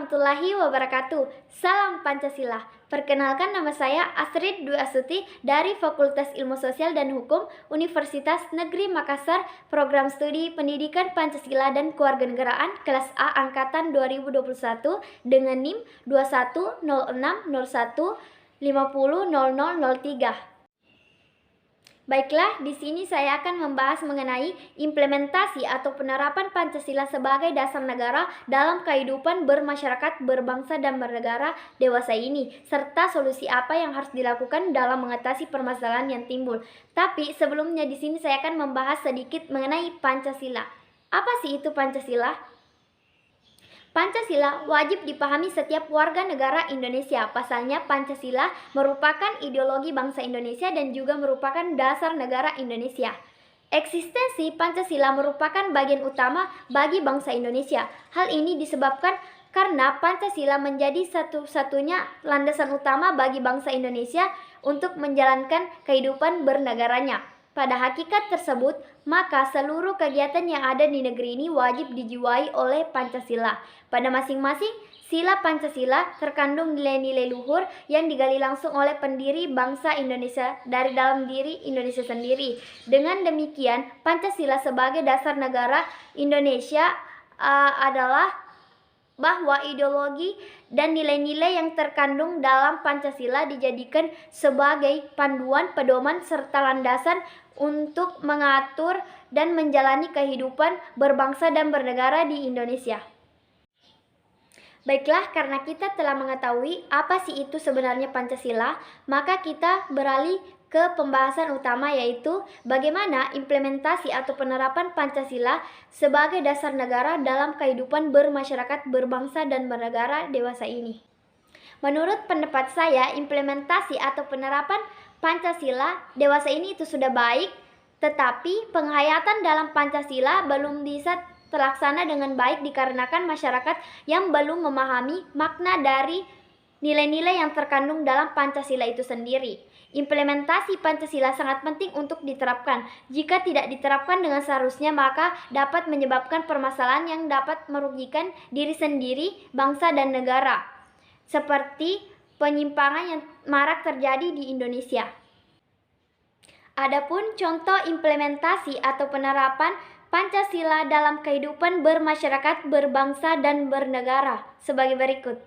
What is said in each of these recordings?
warahmatullahi wabarakatuh. Salam Pancasila. Perkenalkan, nama saya Astrid Dwi Astuti dari Fakultas Ilmu Sosial dan Hukum Universitas Negeri Makassar, Program Studi Pendidikan Pancasila dan Kewarganegaraan kelas A angkatan 2021 dengan NIM 210601500003. Baiklah, di sini saya akan membahas mengenai implementasi atau penerapan Pancasila sebagai dasar negara dalam kehidupan bermasyarakat, berbangsa, dan bernegara dewasa ini, serta solusi apa yang harus dilakukan dalam mengatasi permasalahan yang timbul. Tapi sebelumnya di sini saya akan membahas sedikit mengenai Pancasila. Apa sih itu Pancasila? Pancasila wajib dipahami setiap warga negara Indonesia. Pasalnya, Pancasila merupakan ideologi bangsa Indonesia dan juga merupakan dasar negara Indonesia. Eksistensi Pancasila merupakan bagian utama bagi bangsa Indonesia. Hal ini disebabkan karena Pancasila menjadi satu-satunya landasan utama bagi bangsa Indonesia untuk menjalankan kehidupan bernegaranya. Pada hakikat tersebut, maka seluruh kegiatan yang ada di negeri ini wajib dijiwai oleh Pancasila. Pada masing-masing sila Pancasila terkandung nilai-nilai luhur yang digali langsung oleh pendiri bangsa Indonesia dari dalam diri Indonesia sendiri. Dengan demikian, Pancasila sebagai dasar negara Indonesia adalah bahwa ideologi dan nilai-nilai yang terkandung dalam Pancasila dijadikan sebagai panduan, pedoman, serta landasan untuk mengatur dan menjalani kehidupan berbangsa dan bernegara di Indonesia. Baiklah, karena kita telah mengetahui apa sih itu sebenarnya Pancasila, maka kita beralih ke pembahasan utama, yaitu bagaimana implementasi atau penerapan Pancasila sebagai dasar negara dalam kehidupan bermasyarakat, berbangsa, dan bernegara dewasa ini. Menurut pendapat saya, implementasi atau penerapan Pancasila dewasa ini itu sudah baik, tetapi penghayatan dalam Pancasila belum bisa terlaksana dengan baik dikarenakan masyarakat yang belum memahami makna dari nilai-nilai yang terkandung dalam Pancasila itu sendiri. Implementasi Pancasila sangat penting untuk diterapkan. Jika tidak diterapkan dengan seharusnya, maka dapat menyebabkan permasalahan yang dapat merugikan diri sendiri, bangsa, dan negara, seperti penyimpangan yang marak terjadi di Indonesia. Adapun contoh implementasi atau penerapan Pancasila dalam kehidupan bermasyarakat, berbangsa, dan bernegara sebagai berikut.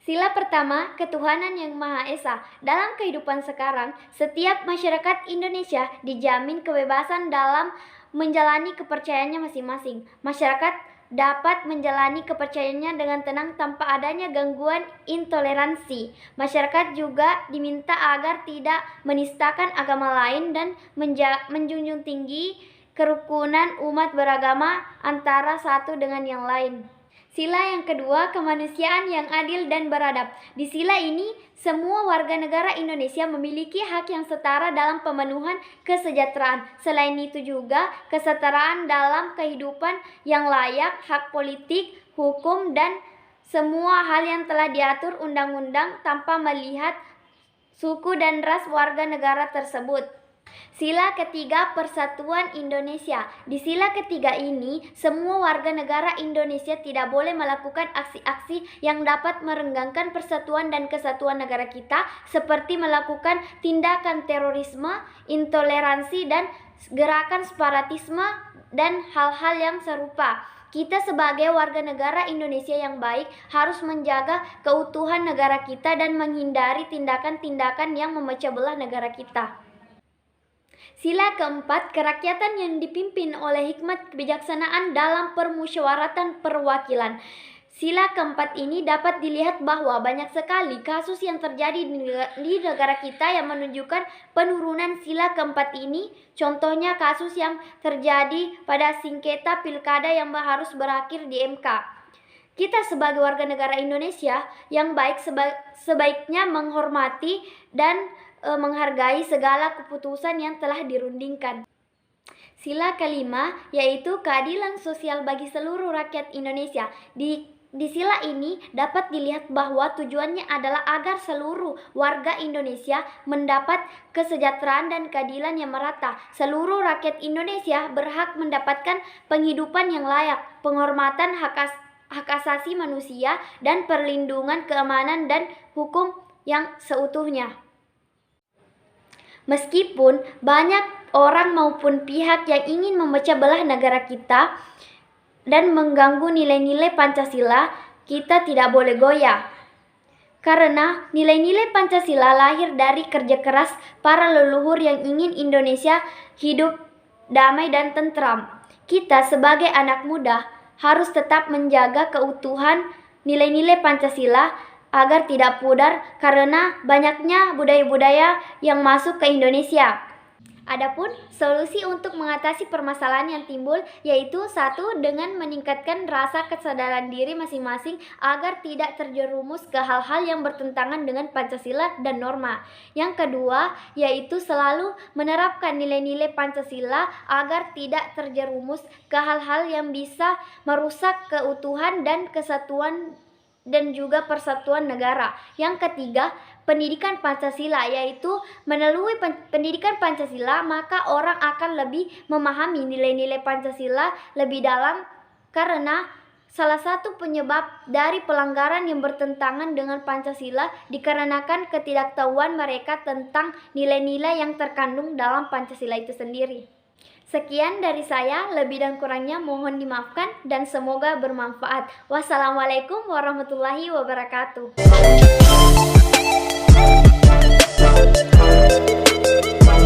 Sila pertama, ketuhanan yang Maha Esa. Dalam kehidupan sekarang, setiap masyarakat Indonesia dijamin kebebasan dalam menjalani kepercayaannya masing-masing. Masyarakat dapat menjalani kepercayaannya dengan tenang tanpa adanya gangguan intoleransi. Masyarakat juga diminta agar tidak menistakan agama lain dan menjunjung tinggi kerukunan umat beragama antara satu dengan yang lain. Sila yang kedua, kemanusiaan yang adil dan beradab. Di sila ini, semua warga negara Indonesia memiliki hak yang setara dalam pemenuhan kesejahteraan. Selain itu juga, kesetaraan dalam kehidupan yang layak, hak politik, hukum, dan semua hal yang telah diatur undang-undang tanpa melihat suku dan ras warga negara tersebut. Sila ketiga, persatuan Indonesia. Di sila ketiga ini, semua warga negara Indonesia tidak boleh melakukan aksi-aksi yang dapat merenggangkan persatuan dan kesatuan negara kita, seperti melakukan tindakan terorisme, intoleransi, dan gerakan separatisme, dan hal-hal yang serupa. Kita sebagai warga negara Indonesia yang baik harus menjaga keutuhan negara kita dan menghindari tindakan-tindakan yang memecah belah negara kita. Sila keempat, kerakyatan yang dipimpin oleh hikmat kebijaksanaan dalam permusyawaratan perwakilan. Sila keempat ini dapat dilihat bahwa banyak sekali kasus yang terjadi di negara kita yang menunjukkan penurunan sila keempat ini. Contohnya kasus yang terjadi pada sengketa pilkada yang harus berakhir di MK. Kita sebagai warga negara Indonesia yang baik sebaiknya menghormati dan menghargai segala keputusan yang telah dirundingkan. Sila kelima, yaitu keadilan sosial bagi seluruh rakyat Indonesia. Di sila ini dapat dilihat bahwa tujuannya adalah agar seluruh warga Indonesia mendapat kesejahteraan dan keadilan yang merata. Seluruh rakyat Indonesia berhak mendapatkan penghidupan yang layak, penghormatan hak hak asasi manusia, dan perlindungan keamanan dan hukum yang seutuhnya. Meskipun banyak orang maupun pihak yang ingin memecah belah negara kita dan mengganggu nilai-nilai Pancasila, kita tidak boleh goyah. Karena nilai-nilai Pancasila lahir dari kerja keras para leluhur yang ingin Indonesia hidup damai dan tentram. Kita sebagai anak muda harus tetap menjaga keutuhan nilai-nilai Pancasila agar tidak pudar karena banyaknya budaya-budaya yang masuk ke Indonesia. Adapun solusi untuk mengatasi permasalahan yang timbul yaitu satu, dengan meningkatkan rasa kesadaran diri masing-masing agar tidak terjerumus ke hal-hal yang bertentangan dengan Pancasila dan norma. Yang kedua, yaitu selalu menerapkan nilai-nilai Pancasila agar tidak terjerumus ke hal-hal yang bisa merusak keutuhan dan kesatuan dan juga persatuan negara. Yang ketiga, pendidikan Pancasila, yaitu melalui pendidikan Pancasila maka orang akan lebih memahami nilai-nilai Pancasila lebih dalam, karena salah satu penyebab dari pelanggaran yang bertentangan dengan Pancasila dikarenakan ketidaktahuan mereka tentang nilai-nilai yang terkandung dalam Pancasila itu sendiri. Sekian dari saya, lebih dan kurangnya mohon dimaafkan dan semoga bermanfaat. Wassalamualaikum warahmatullahi wabarakatuh.